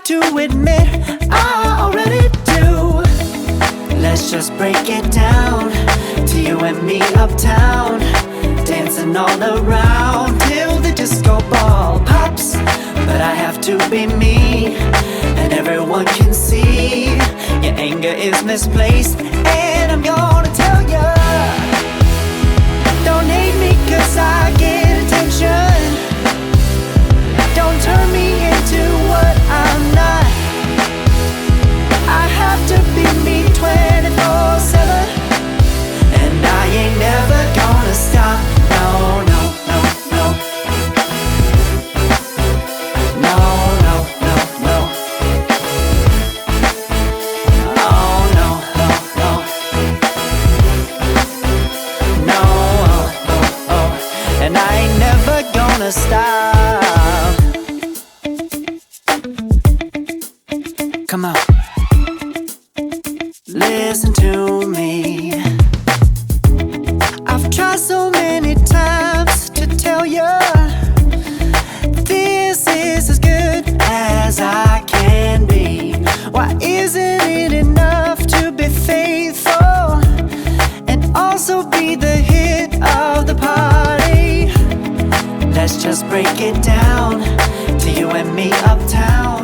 to admit I already do. Let's just break it down to you and me uptown, dancing all around till the disco ball pops. But I have to be me, and everyone can see your anger is misplaced. And I'm gonna tell ya, don't hate me 'cause I get attention. Don't turn me into what I'm not. I have to be me 24/7, and I ain't never gonna stop. No, no, no, no. No, no, no, no. Oh, no, no, no. No, oh, oh, oh. And I ain't never gonna stop. Come on, listen to me. I've tried so many times to tell you this is as good as I can be. Why isn't it enough to be faithful and also be the hit of the party? Let's just break it down to you and me uptown,